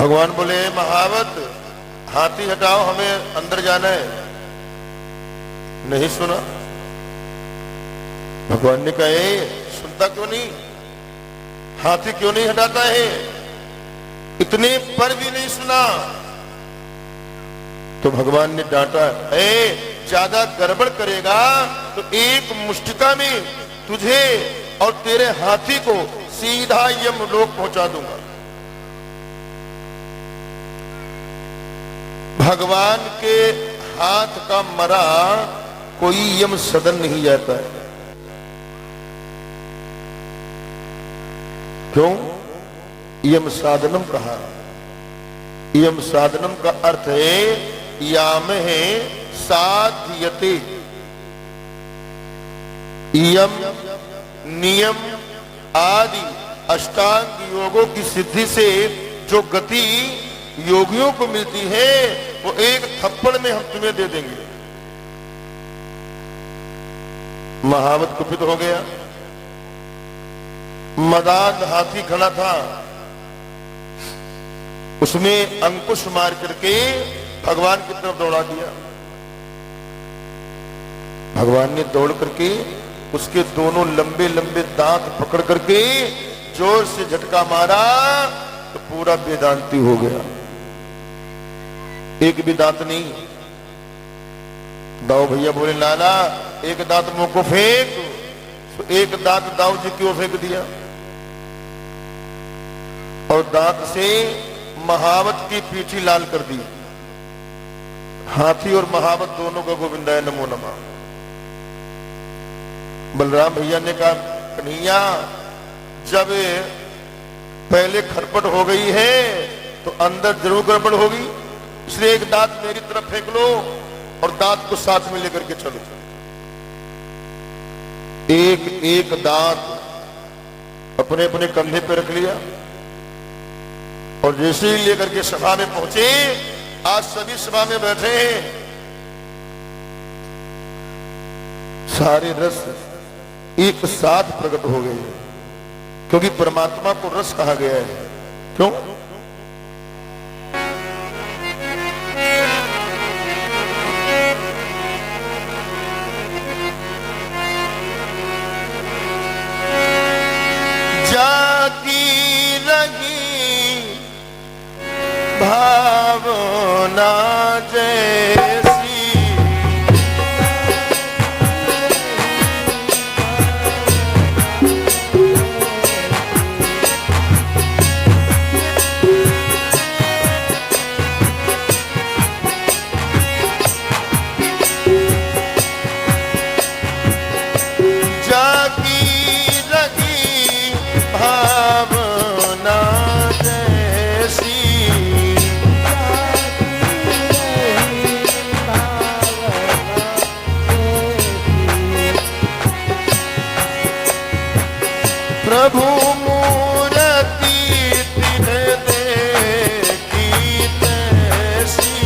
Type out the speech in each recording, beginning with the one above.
भगवान बोले महावत हाथी हटाओ, हमें अंदर जाना है। नहीं सुना। भगवान ने कहा सुनता क्यों नहीं, हाथी क्यों नहीं हटाता है? इतने पर भी नहीं सुना। तो भगवान ने डांटा, ज्यादा गड़बड़ करेगा तो एक मुष्टिका में तुझे और तेरे हाथी को सीधा यमलोक पहुंचा दूंगा। भगवान के हाथ का मरा कोई यम सदन नहीं जाता है। क्यों? यम साधनम कहा। यम साधनम का अर्थ है याम है साध्यते। यम नियम आदि अष्टांग योगों की सिद्धि से जो गति योगियों को मिलती है वो एक थप्पड़ में हम तुम्हें दे देंगे। महावत कुपित हो गया। मदान हाथी खड़ा था, उसमें अंकुश मार करके भगवान की तरफ दौड़ा दिया। भगवान ने दौड़ करके उसके दोनों लंबे लंबे दांत पकड़ करके जोर से झटका मारा तो पूरा वेदांती हो गया। एक भी दांत नहीं। दाऊ भैया बोले लाला एक दांत मुंह को फेंक, तो एक दांत दाऊ जी क्यों फेंक दिया और दांत से महावत की पीठी लाल कर दी। हाथी और महावत दोनों का गोविंदाय नमो नमः। बलराम भैया ने कहा कन्हैया जब पहले खरपट हो गई है तो अंदर जरूर गड़बड़ होगी, इसलिए एक दांत मेरी तरफ फेंक लो और दांत को साथ में लेकर के चलो। एक एक दांत अपने अपने कंधे पे रख लिया और जैसे ही लेकर के सभा में पहुंचे, आज सभी सभा में बैठे हैं, सारे रस एक साथ प्रकट हो गए, क्योंकि परमात्मा को रस कहा गया है। क्यों? जाती रही भावना जैसी, प्रभु मूर्ति तिन्ह देखी तैसी,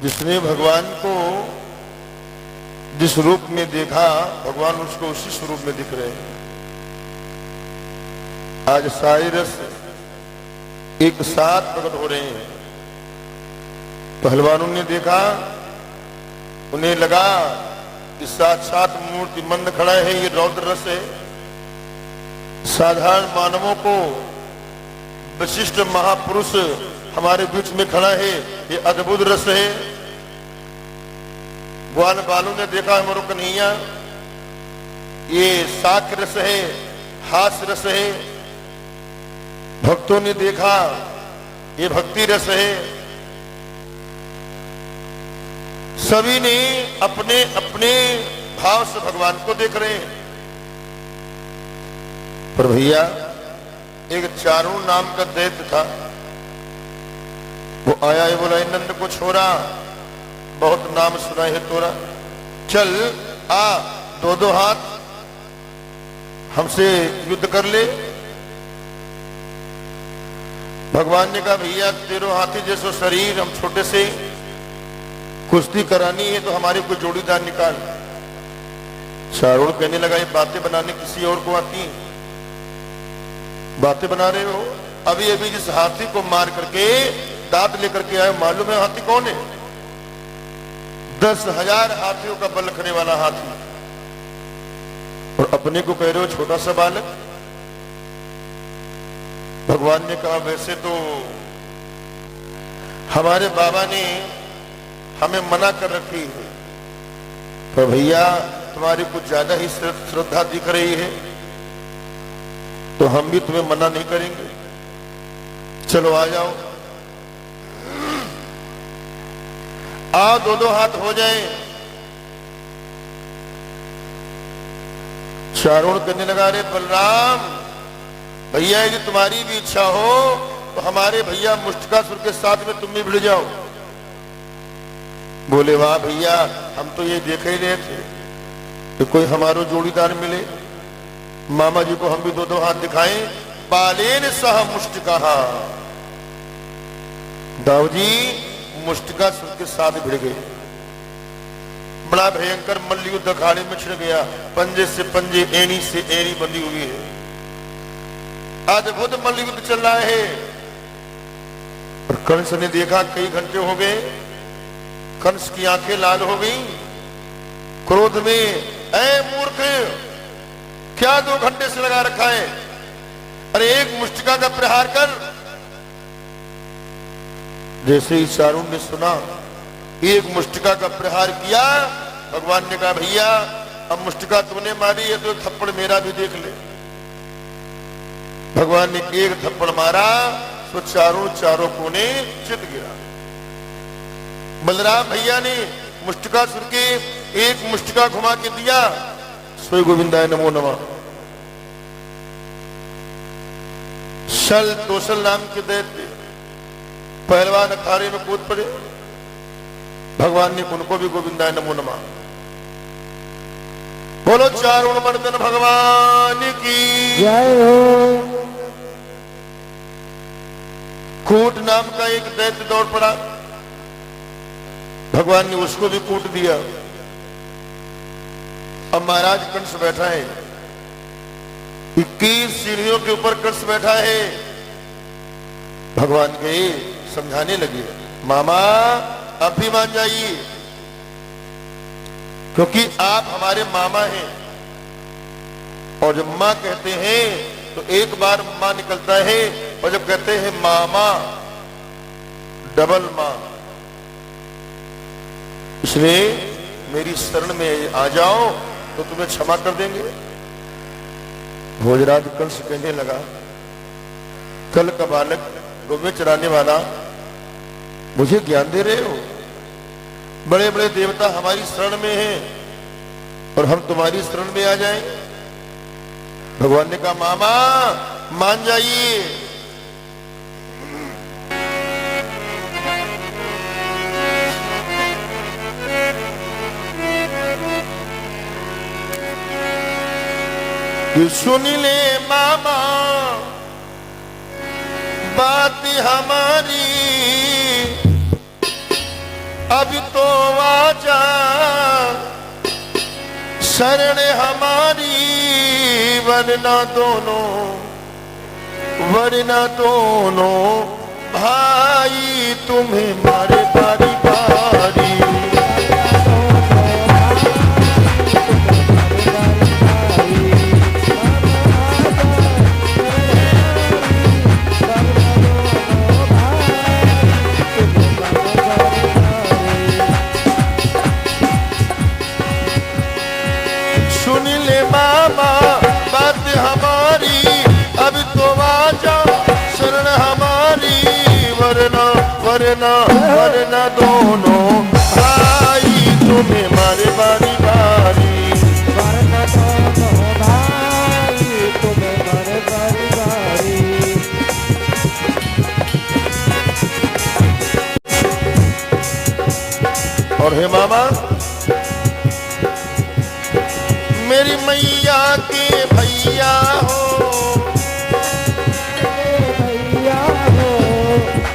जिसने भगवान को जिस रूप में देखा, भगवान उसको उसी स्वरूप में दिख रहे हैं। आज सारे रस एक साथ प्रकट हो रहे हैं। पहलवानों ने देखा, उन्हें लगा कि साक्षात मूर्ति मंद खड़ा है, ये रौद्र रस है। साधारण मानवों को विशिष्ट महापुरुष हमारे बीच में खड़ा है, ये अद्भुत रस है। ग्वाल बालू ने देखा हमारो कन्हैया, ये साक्ष्य रस है, हास्य रस है। भक्तों ने देखा ये भक्ति रस है। सभी ने अपने अपने भाव से भगवान को देख रहे हैं। पर भैया एक चारू नाम का दैत्य था, वो आया है, बोला नंद को छोड़ा, बहुत नाम सुना है तोरा, चल आ दो दो हाथ हमसे युद्ध कर ले। भगवान ने कहा भैया तेरो हाथी जैसो शरीर, हम छोटे से कुश्ती करानी है तो हमारे को जोड़ीदार निकाल। चारों कहने लगा ये बातें बनाने किसी और को आती हैं, बातें बना रहे हो? अभी अभी जिस हाथी को मार करके दांत लेकर के आए, मालूम है हाथी कौन है? 10,000 हाथियों का बल रखने वाला हाथी, और अपने को कह रहे हो छोटा सा बालक। भगवान ने कहा वैसे तो हमारे बाबा ने हमें मना कर रखी है, पर भैया तुम्हारी कुछ ज्यादा ही श्रद्धा दिख रही है तो हम भी तुम्हें मना नहीं करेंगे, चलो आ जाओ। आओ, दो हाथ हो जाए। चारों करने लगा, रे बलराम भैया यदि तुम्हारी भी इच्छा हो तो हमारे भैया मुष्टिकासुर के साथ में तुम भी भिड़ जाओ। बोले वाह भैया, हम तो ये देख ही रहे थे कि कोई हमारो जोड़ीदार मिले, मामा जी को हम भी दो हाथ दिखाएं। बालेन सह मुष्टिका, दाऊ जी मुष्टिकासुर के साथ भिड़ गए। बड़ा भयंकर मल्लयुद्ध अखाड़े में छिड़ गया, पंजे से पंजे, एड़ी से एड़ी बंधी हुई है। अद्भुत मल्लयुद्ध चल रहा है। और कंस ने देखा कई घंटे हो गए, कंस की आंखें लाल हो गई, क्रोध में, ऐ मूर्ख क्या 2 घंटे से लगा रखा है, अरे एक मुष्टिका का प्रहार कर। जैसे ही चारुण ने सुना, एक मुष्टिका का प्रहार किया, भगवान ने कहा भैया अब मुष्टिका तुमने मारी है तो एक थप्पड़ मेरा भी देख ले। भगवान ने एक थप्पड़ मारा तो चारों कोने चित गिरा। बलराम भैया ने मुष्टिकासुर के एक मुष्टिका घुमा के दिया, सोई गोविंदाय नमो नमः। शल तोसल नाम के दैत्य पहलवान अखाड़े में कूद पड़े, भगवान ने उनको भी गोविंदाय नमो नमः। बोलो चारुण मर्दन भगवान की जय हो। कूट नाम का एक दैत्य दौड़ पड़ा, भगवान ने उसको भी कूट दिया। अब महाराज कंस बैठा है, 21 सीढ़ियों के ऊपर कंस बैठा है। भगवान के समझाने लगे, मामा अब भी मान जाइए, क्योंकि आप हमारे मामा हैं, और जब मां कहते हैं तो एक बार मां निकलता है, और जब कहते हैं मामा डबल मां। इसलिए मेरी शरण में आ जाओ तो तुम्हें क्षमा कर देंगे। भोजराज कंस कहने लगा, कल का बालक गौवें चराने वाला मुझे ज्ञान दे रहे हो? बड़े बड़े देवता हमारी शरण में हैं और हम तुम्हारी शरण में आ जाएं? भगवान ने कहा मामा मान जाइए। सुन ले मामा बात हमारी, अब तो आजा शरण हमारी, वरना दोनों भाई तुम्हें मारे बारी बारी। सुन ले मामा बात हमारी, अब तो आजा शरण हमारी, वरना दोनों भाई तुम्हें मारे बारी बारी। वरना दोनों भाई तुम्हें मारे बारी बारी। और हे मामा मेरी मैया के भैया हो, भैया हो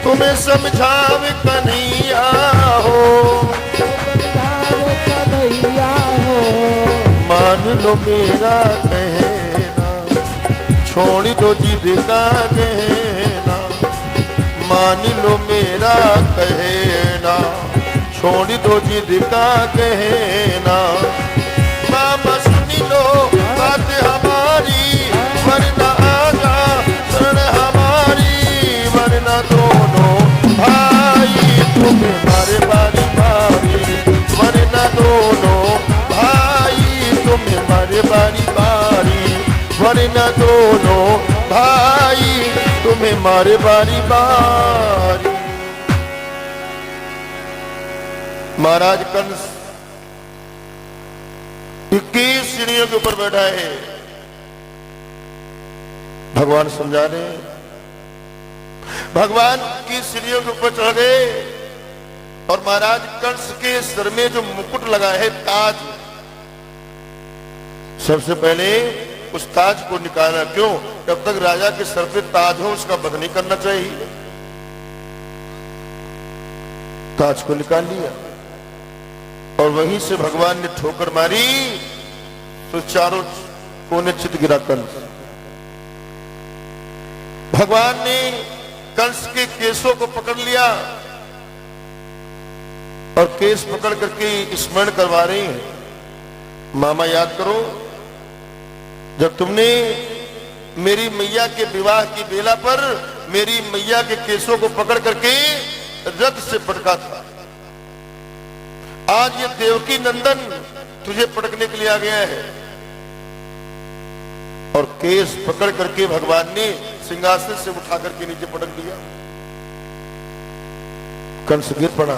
तुम्हें समझावे कन्हैया हो, समझावे कन्हैया हो, मान लो मेरा कहना, छोड़ दो जिद का कहना, मान लो मेरा कहना, छोड़ दो जिद का कहना। मामा सुन लो बात हमारी, वरना आगा शरण हमारी, वरना दोनों भाई तुम्हें मारे बारी बारी, वरना दोनों भाई तुम्हें मारे बारी बारी, वरना दोनों भाई तुम्हें मारे बारी बारी। महाराज कंस 21 सीढ़ियों के ऊपर बैठा है, भगवान समझा रहे, भगवान की सीढ़ियों के ऊपर चढ़ गए और महाराज कंस के सिर में जो मुकुट लगा है ताज, सबसे पहले उस ताज को निकाला। क्यों? जब तक राजा के सर पे ताज हो उसका वध नहीं करना चाहिए। ताज को निकाल लिया और वहीं से भगवान ने ठोकर मारी तो चारों कोने चित गिरा कंस। भगवान ने कंस के केसों को पकड़ लिया और केस पकड़ करके स्मरण करवा रहे हैं, मामा याद करो जब तुमने मेरी मैया के विवाह की बेला पर मेरी मैया के केसों को पकड़ करके रथ से पटका था। आज ये देवकी नंदन तुझे पटकने के लिए आ गया है। और केस पकड़ करके भगवान ने सिंहासन से उठा करके नीचे पटक दिया। कंस गिर पड़ा।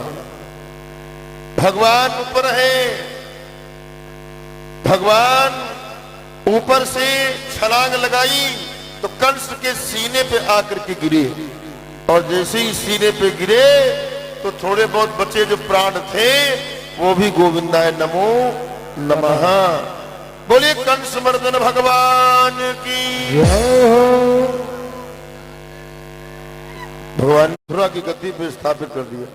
भगवान ऊपर है, भगवान ऊपर से छलांग लगाई तो कंस के सीने पे आकर के गिरे और जैसे ही सीने पे गिरे तो थोड़े बहुत बचे जो प्राण थे वो भी गोविंदाय नमो नमः। बोलिए कंस मर्दन भगवान की जय हो। भगवान मथुरा की गद्दी पे स्थापित कर दिया।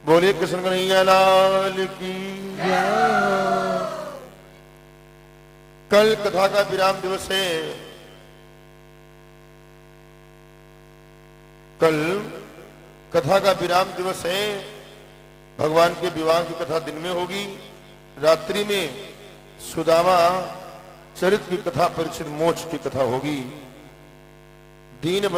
बोलिए कृष्ण कन्हैया लाल की जय हो। कल कथा का विराम दिवस है। कल कथा का विराम दिवस है। भगवान के विवाह की कथा दिन में होगी, रात्रि में सुदामा चरित्र की कथा, परिचित मोक्ष की कथा होगी। दीन बंधु